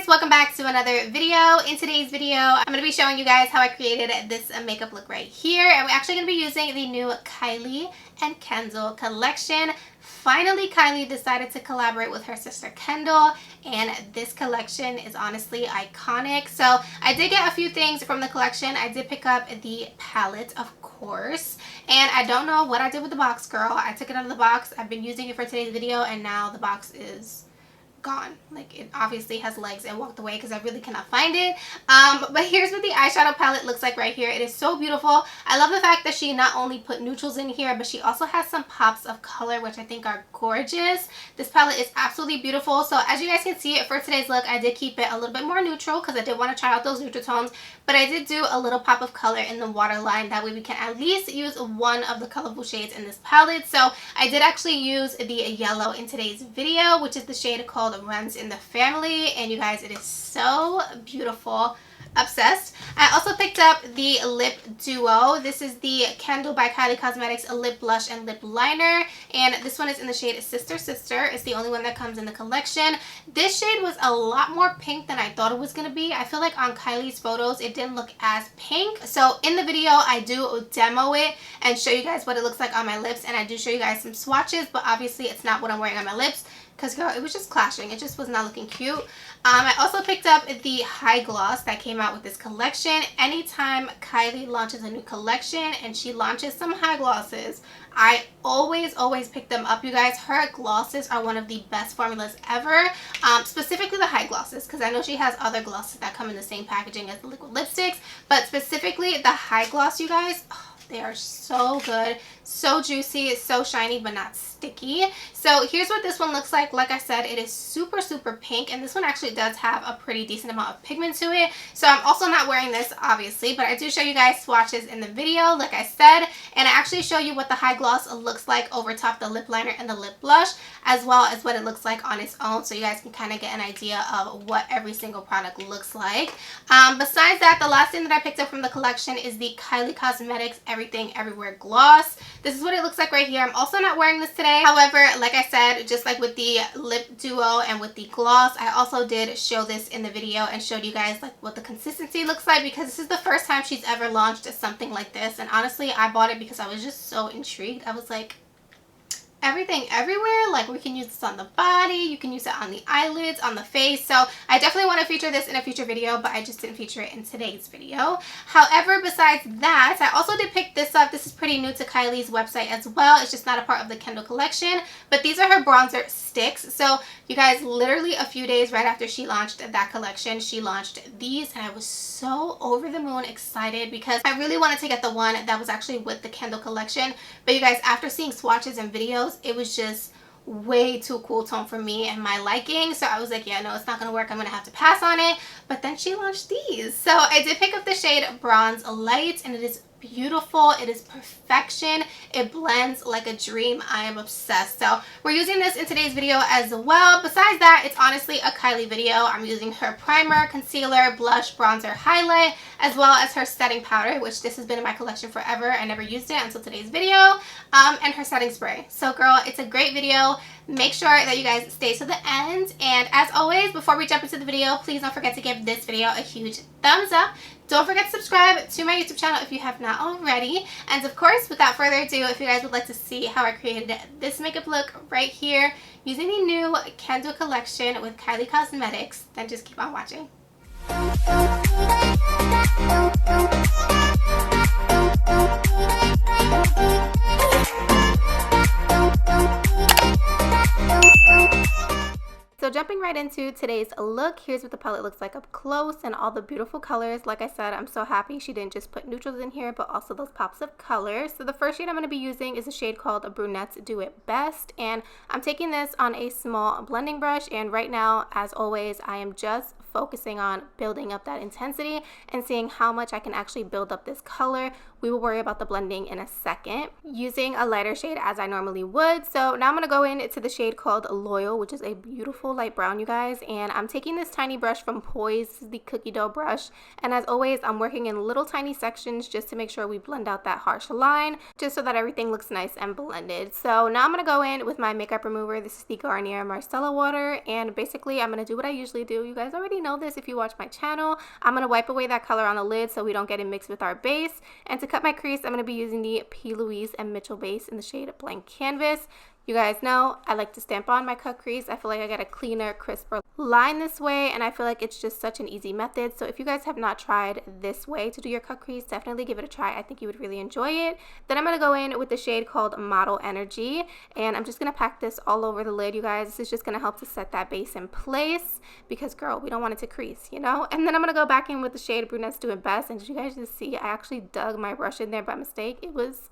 Welcome back to another video. In today's video, I'm going to be showing you guys how I created this makeup look right here. And we're actually going to be using the new Kylie and Kendall collection. Finally, Kylie decided to collaborate with her sister Kendall, and this collection is honestly iconic. So I did get a few things from the collection. I did pick up the palette, of course, and I don't know what I did with the box, girl. I took it out of the box. I've been using it for today's video, and now the box is gone. Like, it obviously has legs and walked away because I really cannot find it. But here's what the eyeshadow palette looks like right here. It is so beautiful. I love the fact that she not only put neutrals in here, but she also has some pops of color, which I think are gorgeous. This palette is absolutely beautiful. So as you guys can see, for today's look, I did keep it a little bit more neutral because I did want to try out those neutral tones, but I did do a little pop of color in the waterline. That way we can at least use one of the colorful shades in this palette. So I did actually use the yellow in today's video, which is the shade called Runs in the Family, and you guys, it is so beautiful. Obsessed. I also picked up the lip duo. This is the Kendall by Kylie Cosmetics lip blush and lip liner, and this one is in the shade Sister Sister. It's the only one that comes in the collection. This shade was a lot more pink than I thought it was going to be. I feel like on Kylie's photos it didn't look as pink, so in the video I do demo it and show you guys what it looks like on my lips, and I do show you guys some swatches, but obviously it's not what I'm wearing on my lips because, girl, it was just clashing. It just was not looking cute. I also picked up the high gloss that came out with this collection. Anytime Kylie launches a new collection and she launches some high glosses, I always pick them up, you guys. Her glosses are one of the best formulas ever, specifically the high glosses, because I know she has other glosses that come in the same packaging as the liquid lipsticks, but specifically the high gloss, you guys, they are so good, so juicy, so shiny, but not sticky. So here's what this one looks like. Like I said, it is super pink, and this one actually does have a pretty decent amount of pigment to it. So I'm also not wearing this, obviously, but I do show you guys swatches in the video, like I said, and I actually show you what the high gloss looks like over top the lip liner and the lip blush, as well as what it looks like on its own, so you guys can kind of get an idea of what every single product looks like. Besides that, the last thing that I picked up from the collection is the Kylie Cosmetics Everything Everywhere gloss. This is what it looks like right here. I'm also not wearing this today. However, like I said, just like with the lip duo and with the gloss, I also did show this in the video and showed you guys like what the consistency looks like, because this is the first time she's ever launched something like this, and honestly I bought it because I was just so intrigued. I was like, everything everywhere, like we can use this on the body, you can use it on the eyelids, on the face. So I definitely want to feature this in a future video, but I just didn't feature it in today's video. However, besides that, I also did pick this up. This is pretty new to Kylie's website as well. It's just not a part of the Kendall collection, but these are her bronzer sticks. So you guys, literally a few days right after she launched that collection, she launched these, and I was so over the moon excited because I really wanted to get the one that was actually with the Kendall collection. But you guys, after seeing swatches and videos, it was just way too cool tone for me and my liking, so I was like, yeah, no, it's not gonna work, I'm gonna have to pass on it. But then she launched these, so I did pick up the shade Bronze Light, and it is beautiful. It is perfection. It blends like a dream. I am obsessed. So we're using this in today's video as well. Besides that, it's honestly a Kylie video. I'm using her primer, concealer, blush, bronzer, highlight, as well as her setting powder, which this has been in my collection forever. I never used it until today's video, and her setting spray. So girl, it's a great video. Make sure that you guys stay to the end, and as always, before we jump into the video, please don't forget to give this video a huge thumbs up. Don't forget to subscribe to my YouTube channel if you have not already, and of course, without further ado, if you guys would like to see how I created this makeup look right here using the new Kendall collection with Kylie Cosmetics, then just keep on watching. So jumping right into today's look, here's what the palette looks like up close and all the beautiful colors. Like I said, I'm so happy she didn't just put neutrals in here, but also those pops of color. So the first shade I'm going to be using is a shade called Brunettes Do It Best, and I'm taking this on a small blending brush, and right now, as always, I am just focusing on building up that intensity and seeing how much I can actually build up this color. We will worry about the blending in a second using a lighter shade as I normally would. So now I'm going to go into the shade called Loyal, which is a beautiful light brown, you guys, and I'm taking this tiny brush from Poise. This is the cookie dough brush, and as always I'm working in little tiny sections just to make sure we blend out that harsh line, just so that everything looks nice and blended. So now I'm going to go in with my makeup remover. This is the Garnier Marcella water, and basically I'm going to do what I usually do. You guys already know this if you watch my channel. I'm going to wipe away that color on the lid so we don't get it mixed with our base, and to cut my crease I'm going to be using the P. Louise and Mitchell base in the shade Blank Canvas. You guys know I like to stamp on my cut crease. I feel like I get a cleaner, crisper line this way, and I feel like it's just such an easy method. So if you guys have not tried this way to do your cut crease, definitely give it a try. I think you would really enjoy it. Then I'm going to go in with the shade called Model Energy, and I'm just going to pack this all over the lid, you guys. This is just going to help to set that base in place because, girl, we don't want it to crease, you know? And then I'm going to go back in with the shade Brunettes Do It Best, and did you guys just see I actually dug my brush in there by mistake? It was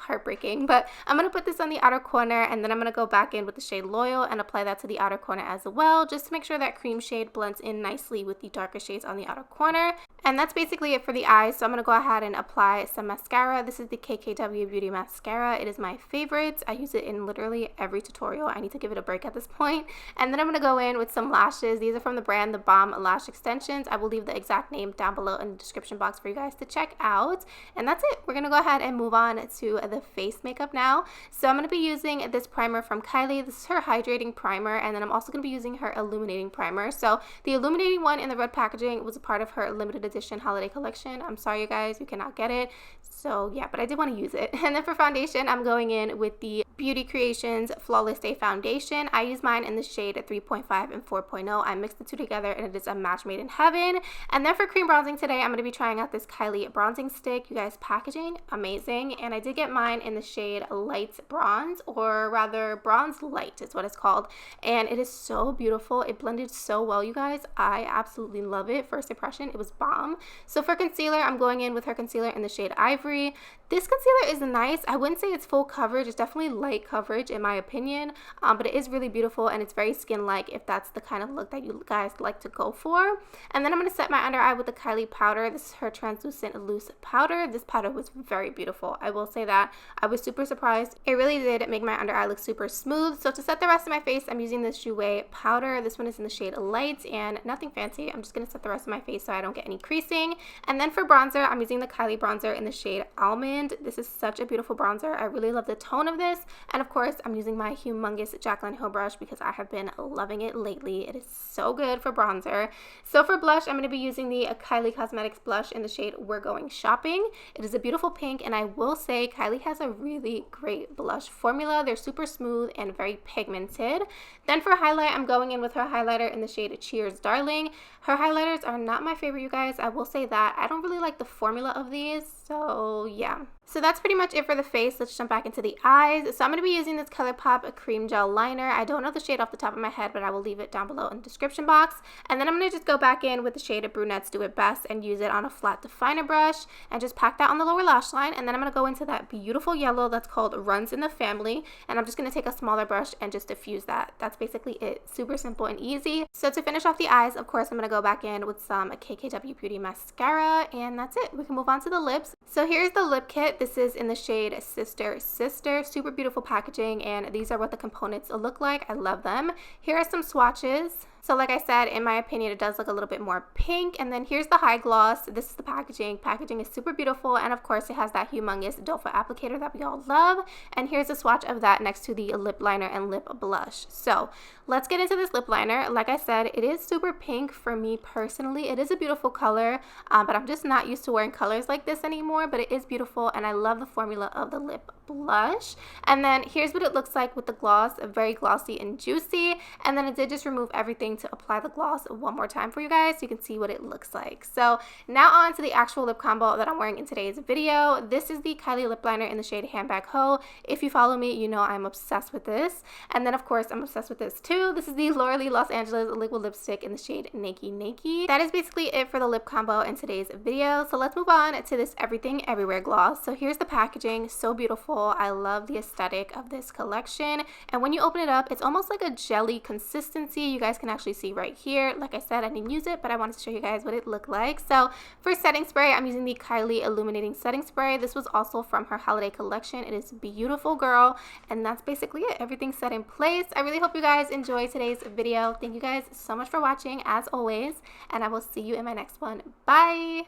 heartbreaking, but I'm going to put this on the outer corner, and then I'm going to go back in with the shade Loyal and apply that to the outer corner as well, just to make sure that cream shade blends in nicely with the darker shades on the outer corner. And that's basically it for the eyes. So I'm going to go ahead and apply some mascara. This is the KKW Beauty Mascara. It is my favorite. I use it in literally every tutorial. I need to give it a break at this point. And then I'm going to go in with some lashes. These are from the brand The Balm Lash Extensions. I will leave the exact name down below in the description box for you guys to check out. And that's it. We're going to go ahead and move on to the face makeup now. So I'm going to be using this primer from Kylie. This is her hydrating primer, and then I'm also going to be using her illuminating primer. So the illuminating one in the red packaging was a part of her limited edition holiday collection. I'm sorry you guys, you cannot get it. So yeah, but I did want to use it. And then for foundation, I'm going in with the Beauty Creations Flawless Day Foundation. I use mine in the shade 3.5 and 4.0. I mixed the two together and it is a match made in heaven. And then for cream bronzing today, I'm going to be trying out this Kylie bronzing stick. You guys, packaging amazing, and I did get mine in the shade Light Bronze, or rather Bronze Light is what it's called, and it is so beautiful. It blended so well, you guys. I absolutely love it. First impression, it was bomb. So for concealer, I'm going in with her concealer in the shade Ivory. This concealer is nice. I wouldn't say it's full coverage. It's definitely light coverage in my opinion, but it is really beautiful and it's very skin-like if that's the kind of look that you guys like to go for. And then I'm going to set my under eye with the Kylie powder. This is her translucent loose powder. This powder was very beautiful. I will say that. I was super surprised. It really did make my under eye look super smooth. So to set the rest of my face, I'm using this JOUER powder. This one is in the shade Light and nothing fancy. I'm just going to set the rest of my face so I don't get any creasing. And then for bronzer, I'm using the Kylie bronzer in the shade Almond. This is such a beautiful bronzer. I really love the tone of this. And of course, I'm using my humongous Jaclyn Hill brush because I have been loving it lately. It is so good for bronzer. So for blush, I'm going to be using the Kylie Cosmetics blush in the shade We're Going Shopping. It is a beautiful pink, and I will say Kylie has a really great blush formula. They're super smooth and very pigmented. Then for highlight, I'm going in with her highlighter in the shade Cheers Darling. Her highlighters are not my favorite, you guys. I will say that. I don't really like the formula of these, so yeah. So that's pretty much it for the face. Let's jump back into the eyes. So I'm going to be using this ColourPop Cream Gel Liner. I don't know the shade off the top of my head, but I will leave it down below in the description box. And then I'm going to just go back in with the shade of Brunettes Do It Best and use it on a flat definer brush and just pack that on the lower lash line. And then I'm going to go into that beautiful yellow that's called Runs in the Family. And I'm just going to take a smaller brush and just diffuse that. That's basically it. Super simple and easy. So to finish off the eyes, of course, I'm going to go back in with some KKW Beauty Mascara. And that's it. We can move on to the lips. So here's the lip kit. This is in the shade Sister Sister. Super beautiful packaging, and these are what the components look like. I love them. Here are some swatches. So like I said, in my opinion, it does look a little bit more pink. And then here's the high gloss. This is the packaging. Packaging is super beautiful. And of course, it has that humongous doe foot applicator that we all love. And here's a swatch of that next to the lip liner and lip blush. So let's get into this lip liner. Like I said, it is super pink for me personally. It is a beautiful color, but I'm just not used to wearing colors like this anymore. But it is beautiful, and I love the formula of the lip blush. And then here's what it looks like with the gloss. Very glossy and juicy. And then I did just remove everything to apply the gloss one more time for you guys so you can see what it looks like. So now on to the actual lip combo that I'm wearing in today's video. This is the Kylie lip liner in the shade Handbag Ho. If you follow me, you know I'm obsessed with this. And then of course I'm obsessed with this too. This is the Laura Lee Los Angeles liquid lipstick in the shade Nakey Nakey. That is basically it for the lip combo in today's video. So let's move on to this Everything Everywhere gloss. So here's the packaging. So beautiful. I love the aesthetic of this collection. And when you open it up, it's almost like a jelly consistency. You guys can actually see right here. Like I said, I didn't use it, but I wanted to show you guys what it looked like. So for setting spray, I'm using the Kylie Illuminating Setting Spray. This was also from her holiday collection. It is beautiful, girl. And that's basically it. Everything's set in place. I really hope you guys enjoyed today's video. Thank you guys so much for watching, as always. And I will see you in my next one. Bye!